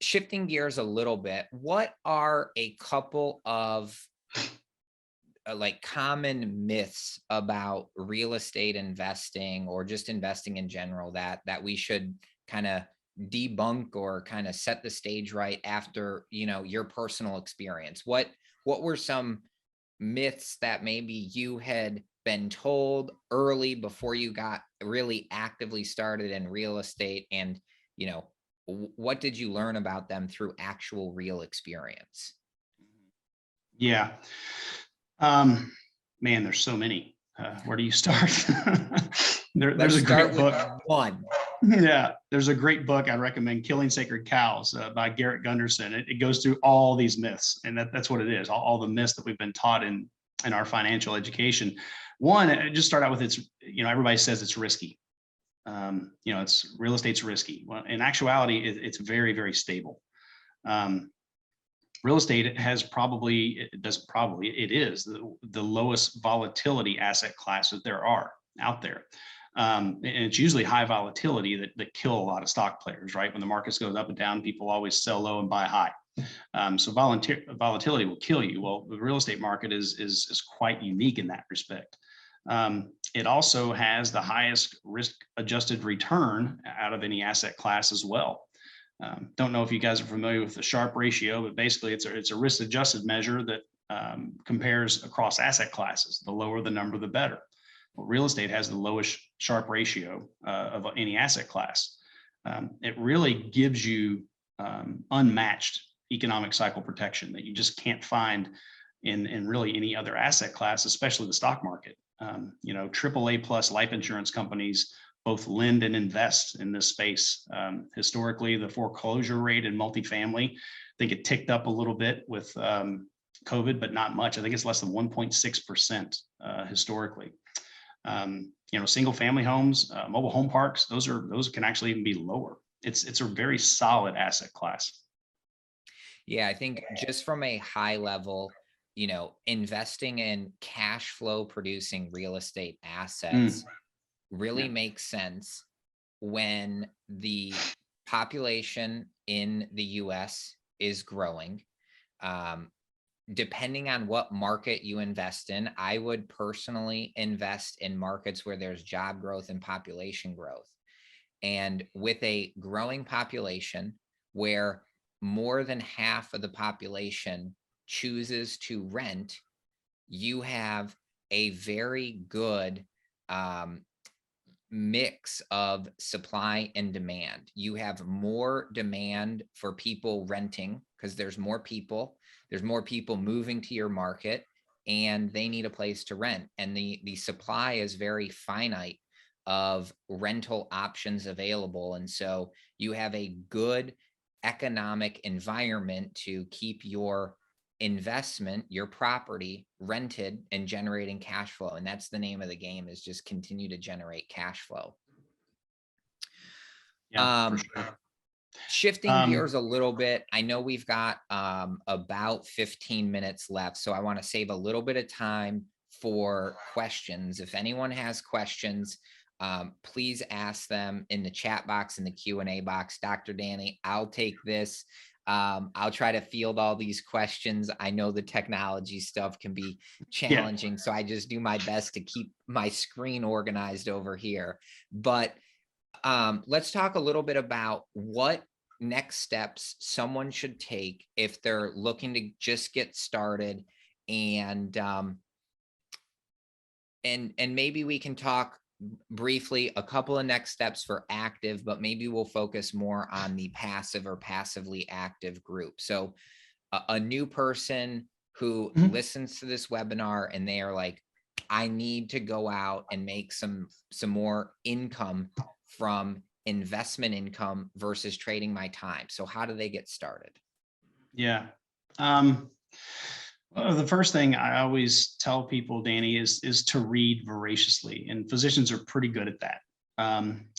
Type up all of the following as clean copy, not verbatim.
shifting gears a little bit, what are a couple of like common myths about real estate investing or just investing in general that we should kind of debunk or kind of set the stage right after, your personal experience? What were some myths that maybe you had been told early before you got really actively started in real estate, and you know what did you learn about them through actual real experience? Yeah. Um, Man, there's so many. Where do you start? There's Let's a start great with book. one. Yeah, there's a great book I recommend, Killing Sacred Cows by Garrett Gunderson. It goes through all these myths, and that's what it is. All the myths that we've been taught in our financial education. One, just start out with everybody says it's risky. It's real estate's risky. Well, in actuality, it's very, very stable. Real estate has it is the lowest volatility asset class that there are out there. And it's usually high volatility that kill a lot of stock players, right? When the markets goes up and down, people always sell low and buy high. So volatility will kill you. Well, the real estate market is quite unique in that respect. It also has the highest risk-adjusted return out of any asset class as well. Don't know if you guys are familiar with the Sharpe ratio, but basically it's a risk-adjusted measure that compares across asset classes. The lower the number, the better. Well, real estate has the lowest Sharpe ratio of any asset class. It really gives you unmatched economic cycle protection that you just can't find in really any other asset class, especially the stock market. AAA plus life insurance companies both lend and invest in this space. Historically, the foreclosure rate in multifamily, I think it ticked up a little bit with COVID, but not much. I think it's less than 1.6% historically. Single family homes, mobile home parks, those can actually even be lower. It's a very solid asset class. Yeah, I think just from a high level, investing in cash flow producing real estate assets really Yeah. makes sense when the population in the US is growing. Um, Depending on what market you invest in, I would personally invest in markets where there's job growth and population growth. And with a growing population where more than half of the population chooses to rent, you have a very good um, mix of supply and demand. You have more demand for people renting because there's more people moving to your market, and they need a place to rent. And the supply is very finite of rental options available. And so you have a good economic environment to keep your investment, your property rented and generating cash flow. And that's the name of the game, is just continue to generate cash flow. Yeah, for Um, sure. Shifting gears a little bit, I know we've got about 15 minutes left, so I want to save a little bit of time for questions. If anyone has questions, please ask them in the chat box, in the Q&A box. Dr. Danny, I'll take this. I'll try to field all these questions. I know the technology stuff can be challenging, so I just do my best to keep my screen organized over here. But let's talk a little bit about what next steps someone should take if they're looking to just get started, and maybe we can talk briefly a couple of next steps for active, but maybe we'll focus more on the passive or passively active group. So a new person who listens to this webinar and they are like, I need to go out and make some more income from investment income versus trading my time. So how do they get started? Yeah. Well, the first thing I always tell people, Danny, is to read voraciously, and physicians are pretty good at that.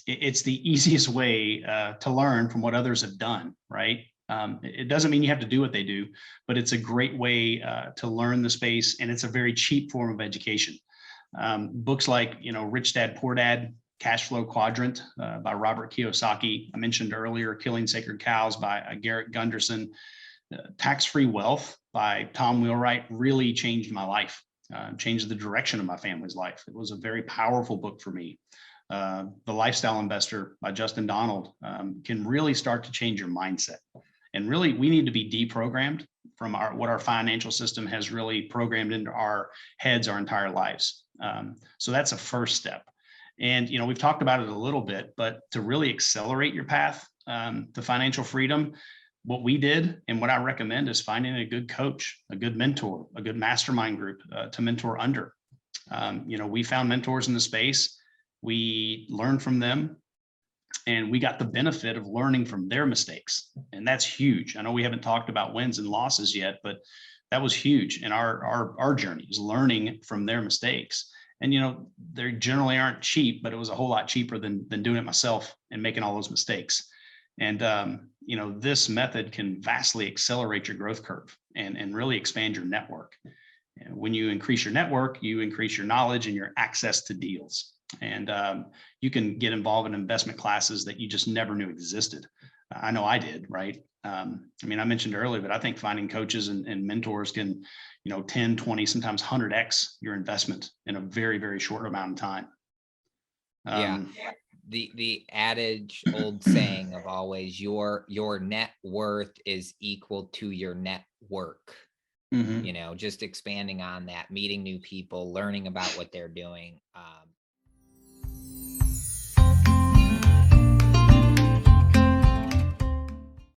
It's the easiest way to learn from what others have done, right? It doesn't mean you have to do what they do, but it's a great way to learn the space, and it's a very cheap form of education. Books like, Rich Dad, Poor Dad, Cash Flow Quadrant by Robert Kiyosaki. I mentioned earlier Killing Sacred Cows by Garrett Gunderson. Tax-Free Wealth by Tom Wheelwright really changed my life, changed the direction of my family's life. It was a very powerful book for me. The Lifestyle Investor by Justin Donald can really start to change your mindset. And really, we need to be deprogrammed from what our financial system has really programmed into our heads our entire lives. So that's a first step. And, we've talked about it a little bit, but to really accelerate your path to financial freedom, what we did and what I recommend is finding a good coach, a good mentor, a good mastermind group to mentor under. We found mentors in the space. We learned from them, and we got the benefit of learning from their mistakes. And that's huge. I know we haven't talked about wins and losses yet, but that was huge in our journey, is learning from their mistakes. And, they generally aren't cheap, but it was a whole lot cheaper than doing it myself and making all those mistakes. And, this method can vastly accelerate your growth curve and really expand your network. And when you increase your network, you increase your knowledge and your access to deals. And you can get involved in investment classes that you just never knew existed. I know I did, right? I mentioned earlier, but I think finding coaches and mentors can, 10, 20, sometimes 100x your investment in a very, very short amount of time. Yeah. The adage, old saying of always, your net worth is equal to your network. Mhm. Just expanding on that, meeting new people, learning about what they're doing.